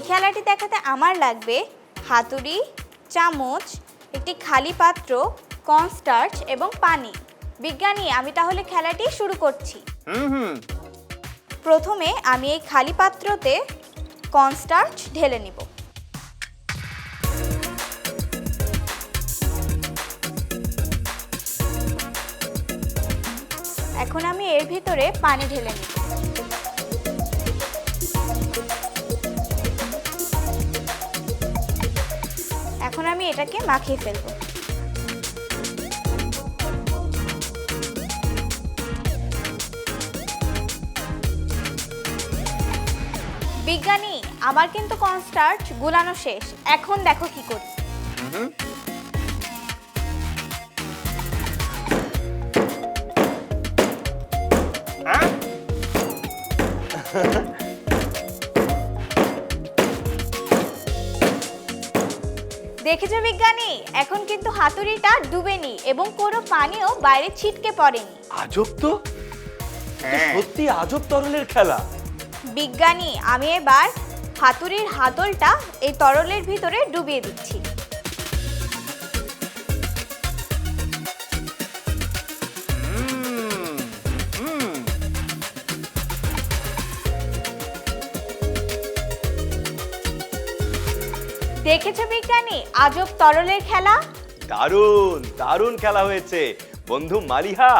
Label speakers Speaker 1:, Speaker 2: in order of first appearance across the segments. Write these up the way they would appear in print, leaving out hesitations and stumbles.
Speaker 1: খেলাটি দেখাতে আমার লাগবে হাতুড়ি, চামচ, একটি খালি পাত্র, কর্নস্টার্চ এবং পানি। বিজ্ঞানী, আমি তাহলে খেলাটি শুরু করছি। প্রথমে আমি এই খালি পাত্রতে কর্নস্টার্চ ঢেলে নিব। এখন আমি এর ভিতরে পানি ঢেলে নিব। এখন আমি এটাকে মাখিয়ে ফেলব। বিজ্ঞানী, আমার কিন্তু কর্নস্টার্চ গুলানো শেষ। এখন দেখো কি করি। দেখেছো বিজ্ঞানী, এখন কিন্তু হাতুড়িটা ডুবেনি এবং কোনো পানিও বাইরে ছিটকে পড়েনি।
Speaker 2: আজব তো, সত্যি আজব তরলের খেলা।
Speaker 1: বিজ্ঞানী, আমি এবার হাতুড়ির হাতলটা এই তরলের ভিতরে ডুবিয়ে দিচ্ছি। দেখেছো বিজ্ঞানী, আজব তরলের খেলা।
Speaker 2: দারুণ দারুণ খেলা হয়েছে বন্ধু মালিহা।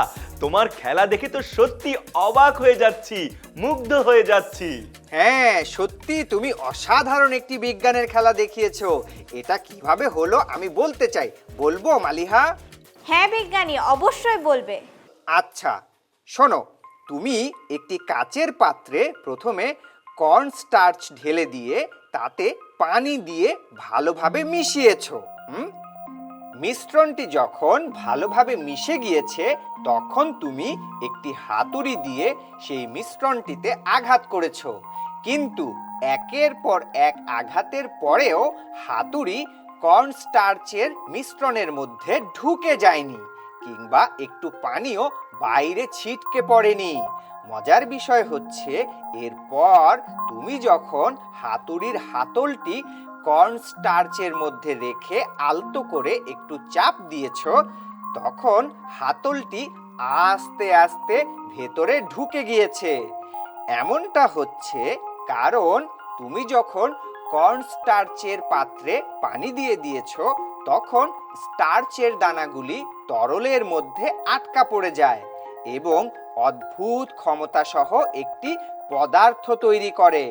Speaker 2: তোমার খেলা দেখে তো সত্যি অবাক হয়ে যাচ্ছি, মুগ্ধ হয়ে যাচ্ছি।
Speaker 3: হ্যাঁ, সত্যি তুমি অসাধারণ একটি বিজ্ঞানের খেলা দেখিয়েছো। এটা কিভাবে হলো আমি বলতে চাই, বলবো মালিহা?
Speaker 1: হ্যাঁ বিজ্ঞানী, অবশ্যই বলবে।
Speaker 3: আচ্ছা শোনো, তুমি একটি কাচের পাত্রে প্রথমে কর্নস্টার্চ ঢেলে দিয়ে তাতে পানি দিয়ে ভালোভাবে মিশিয়েছো। মিশ্রণটি যখন ভালোভাবে মিশে গিয়েছে তখন তুমি একটি হাতুড়ি দিয়ে সেই মিশ্রণটিতে আঘাত করেছো, কিন্তু একের পর এক আঘাতের পরেও হাতুড়ি কর্নস্টার্চের মিশ্রণের মধ্যে ঢুকে যায়নি কিংবা একটু পানিও বাইরে ছিটকে পড়েনি। মজার বিষয় হচ্ছে, এরপর তুমি যখন হাতুড়ির হাতলটি কর্নস্টার্চের মধ্যে রেখে আলতো করে একটু চাপ দিয়েছো, তখন হাতলটি আস্তে আস্তে ভেতরে ঢুকে গিয়েছে। এমনটা হচ্ছে কারণ তুমি যখন কর্নস্টার্চের পাত্রে পানি দিয়ে দিয়েছো তখন স্টার্চের দানাগুলি তরলের মধ্যে আটকা পড়ে যায় এবং অদ্ভুত ক্ষমতা সহ একটি পদার্থ তৈরি করে।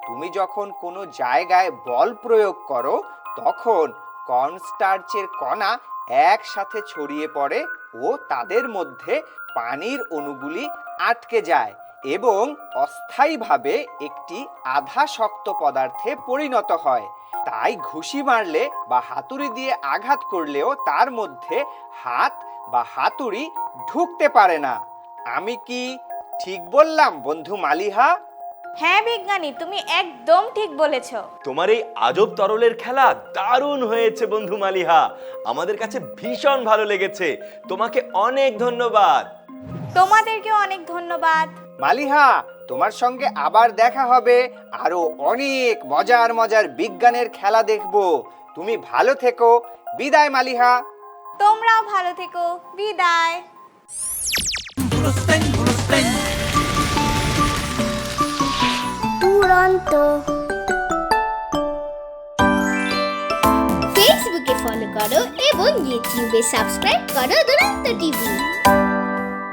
Speaker 3: তুমি যখন কোনো জায়গায় বল প্রয়োগ করো তখন কর্নস্টার্চের কণা একসাথে ছড়িয়ে পড়ে ও তাদের মধ্যে পানির অণুগুলি আটকে যায় এবং অস্থায়ীভাবে একটি আধা শক্ত পদার্থে পরিণত হয়। তাই ঘুষি মারলে বা হাতুড়ি দিয়ে আঘাত করলেও তার মধ্যে হাত বা হাতুড়ি ঢুকতে পারে না। আমি কি ঠিক বললাম বন্ধু মালিহা?
Speaker 1: হ্যাঁ বিজ্ঞানী, তুমি একদম ঠিক বলেছো।
Speaker 2: তোমার এই আজব তরলের খেলা দারুণ হয়েছে বন্ধু মালিহা, আমাদের কাছে ভীষণ ভালো লেগেছে। তোমাকে অনেক ধন্যবাদ।
Speaker 1: তোমাদেরকেও অনেক ধন্যবাদ।
Speaker 3: মালিহা, তোমার সঙ্গে আবার দেখা হবে, আরো অনেক মজার মজার বিজ্ঞানের খেলা দেখব। তুমি ভালো থেকো। বিদায় মালিহা।
Speaker 1: তোমরাও ভালো থেকো। বিদায়।
Speaker 4: দুরন্ত। ফেসবুকে ফলো করো এবং ইউটিউবে সাবস্ক্রাইব করো দুরন্ত টিভি।